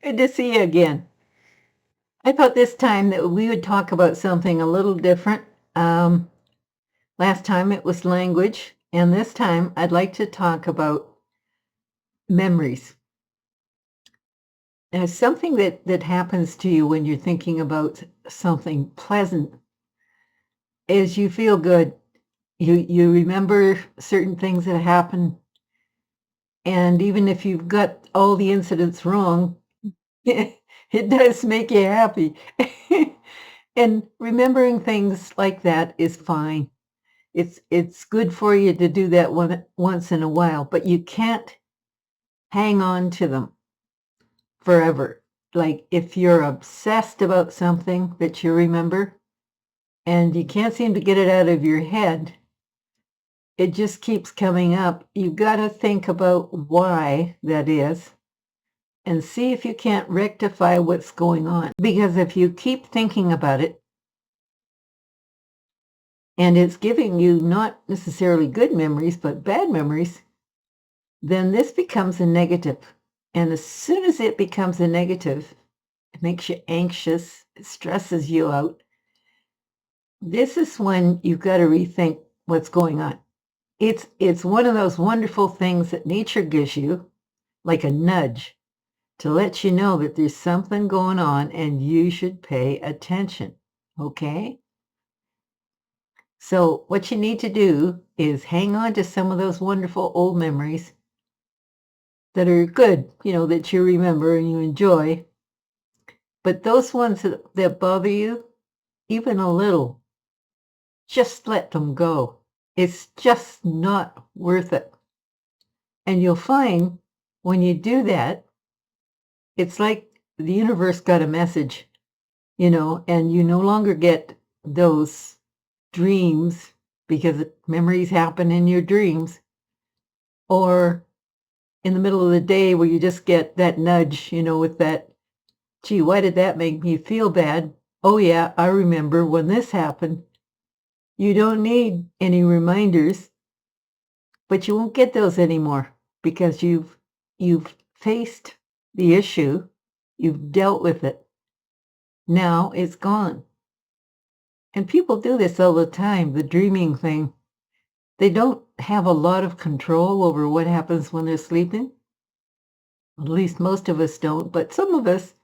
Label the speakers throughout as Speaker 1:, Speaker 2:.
Speaker 1: Good to see you again. I thought this time that we would talk about something a little different. Um, Last time it was language, and this time I'd like to talk about memories. And it's something that happens to you when you're thinking about something pleasant is you feel good. You remember certain things that happen, and even if you've got all the incidents wrong, it does make you happy. And remembering things like that is fine. It's good for you to do that once in a while, but you can't hang on to them forever. Like if you're obsessed about something that you remember and you can't seem to get it out of your head, it just keeps coming up. You've got to think about why that is and see if you can't rectify what's going on. Because if you keep thinking about it and it's giving you not necessarily good memories, but bad memories, then this becomes a negative. And as soon as it becomes a negative, it makes you anxious, it stresses you out. This is when you've got to rethink what's going on. It's one of those wonderful things that nature gives you, like a nudge, to let you know that there's something going on and you should pay attention. Okay? So what you need to do is hang on to some of those wonderful old memories that are good, that you remember and you enjoy. But those ones that bother you, even a little, just let them go. It's just not worth it. And you'll find when you do that, it's like the universe got a message, and you no longer get those dreams because memories happen in your dreams, or in the middle of the day where you just get that nudge, with that, gee, why did that make me feel bad? Oh, yeah, I remember when this happened. You don't need any reminders, but you won't get those anymore because you've faced the issue, you've dealt with it. Now it's gone. And people do this all the time, the dreaming thing. They don't have a lot of control over what happens when they're sleeping. At least most of us don't, but some of us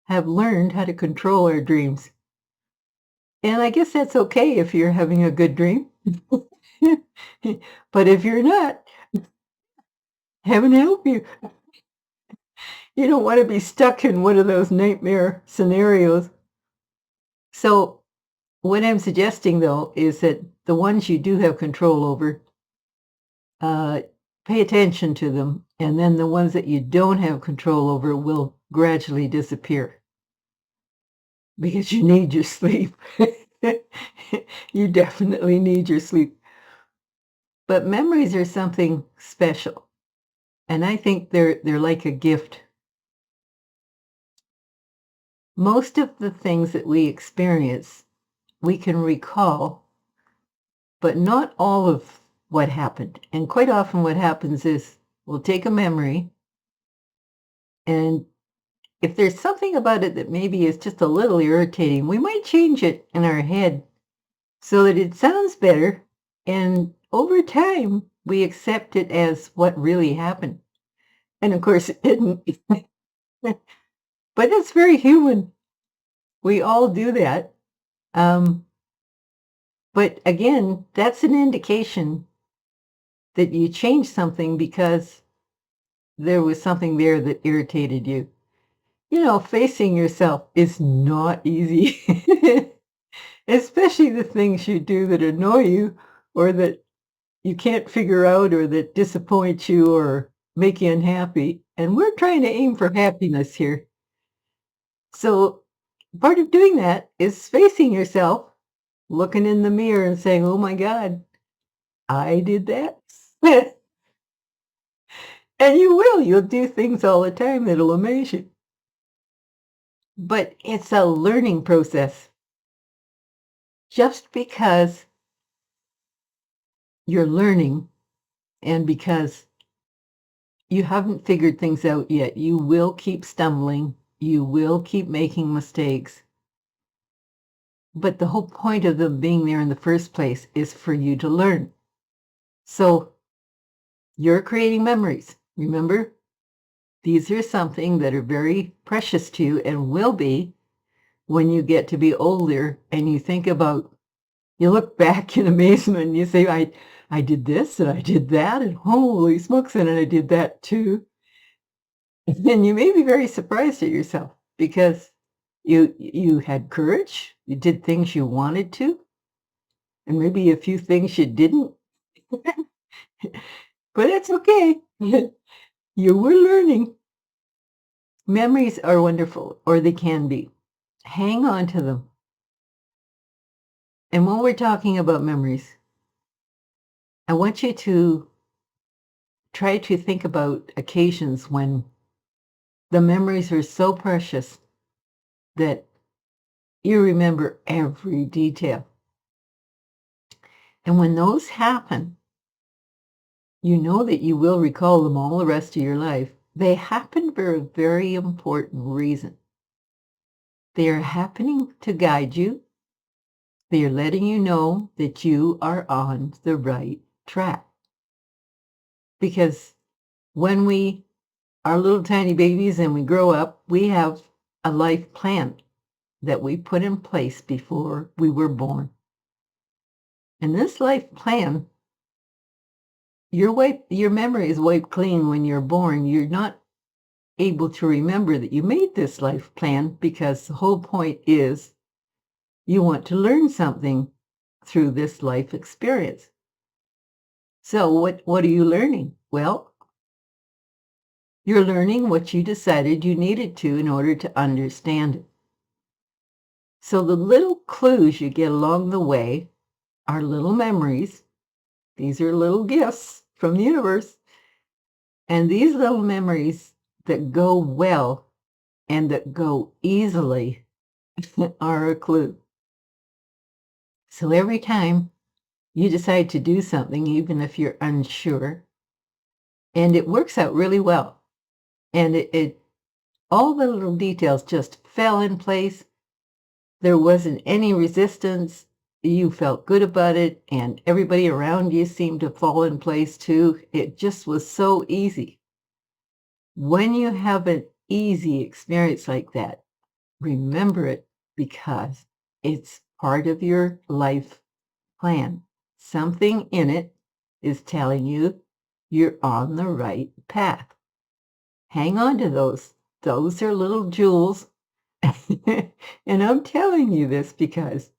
Speaker 1: have learned how to control our dreams. And I guess that's okay if you're having a good dream. But if you're not, heaven help you. You don't want to be stuck in one of those nightmare scenarios. So, what I'm suggesting though is that the ones you do have control over, uh, pay attention to them, and then the ones that you don't have control over will gradually disappear because you need your sleep. You definitely need your sleep. But memories are something special, and I think they're like a gift. Most of the things that we experience, we can recall, but not all of what happened. And quite often what happens is we'll take a memory, and if there's something about it that maybe is just a little irritating, we might change it in our head so that it sounds better, and over time, we accept it as what really happened. And of course, it didn't. But it's very human. We all do that. Um, but again, that's an indication that you changed something because there was something there that irritated you. Facing yourself is not easy, especially the things you do that annoy you or that you can't figure out or that disappoint you or make you unhappy. And we're trying to aim for happiness here. So part of doing that is facing yourself, looking in the mirror and saying, oh my God, I did that. And you will. You'll do things all the time that'll amaze you. But it's a learning process. Just because you're learning and because you haven't figured things out yet, you will keep stumbling You will keep making mistakes. But the whole point of them being there in the first place is for you to learn. So you're creating memories. Remember, these are something that are very precious to you and will be when you get to be older and you think about, you look back in amazement and you say, I did this and I did that and holy smokes, and I did that too. And then you may be very surprised at yourself because you had courage, you did things you wanted to, and maybe a few things you didn't. But it's okay. You were learning. Memories are wonderful, or they can be. Hang on to them. And when we're talking about memories, I want you to try to think about occasions when the memories are so precious that you remember every detail. And when those happen, you know that you will recall them all the rest of your life. They happen for a very important reason. They are happening to guide you. They are letting you know that you are on the right track. Because when we are little tiny babies and we grow up, we have a life plan that we put in place before we were born. And this life plan, your memory is wiped clean when you're born. You're not able to remember that you made this life plan because the whole point is you want to learn something through this life experience. So what are you learning? Well, you're learning what you decided you needed to in order to understand it. So the little clues you get along the way are little memories. These are little gifts from the universe. And these little memories that go well and that go easily are a clue. So every time you decide to do something, even if you're unsure, and it works out really well, and it all the little details just fell in place. There wasn't any resistance. You felt good about it, and everybody around you seemed to fall in place too. It just was so easy. When you have an easy experience like that, remember it because it's part of your life plan. Something in it is telling you you're on the right path. Hang on to those. Those are little jewels. And I'm telling you this because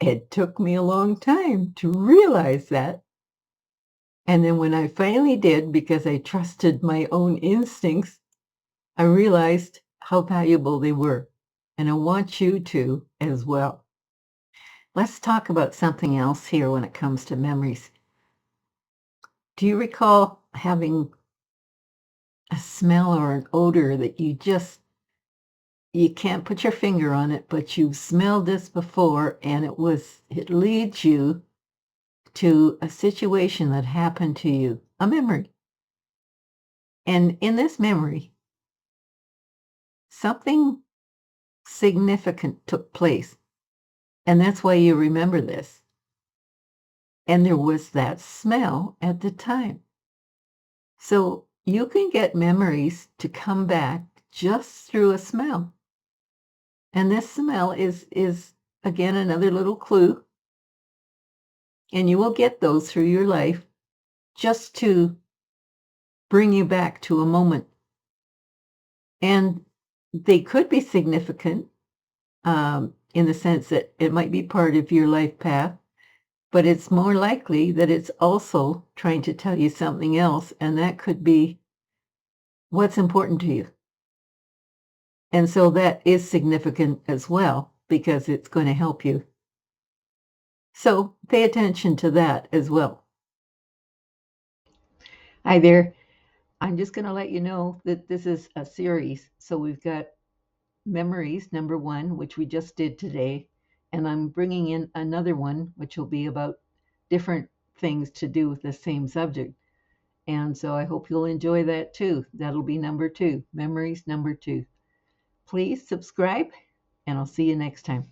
Speaker 1: it took me a long time to realize that. And then when I finally did, because I trusted my own instincts, I realized how valuable they were. And I want you to as well. Let's talk about something else here when it comes to memories. Do you recall having a smell or an odor that you can't put your finger on it, but you've smelled this before and it leads you to a situation that happened to you, a memory. And in this memory, something significant took place. And that's why you remember this. And there was that smell at the time. So you can get memories to come back just through a smell. And this smell is again another little clue. And you will get those through your life just to bring you back to a moment. And they could be significant in the sense that it might be part of your life path, but it's more likely that it's also trying to tell you something else, and that could be what's important to you. And so that is significant as well because it's going to help you. So pay attention to that as well. Hi there. I'm just going to let you know that this is a series. So we've got memories, number 1, which we just did today. And I'm bringing in another one, which will be about different things to do with the same subject. And so I hope you'll enjoy that too. That'll be number 2, memories number 2. please subscribe, and I'll see you next time.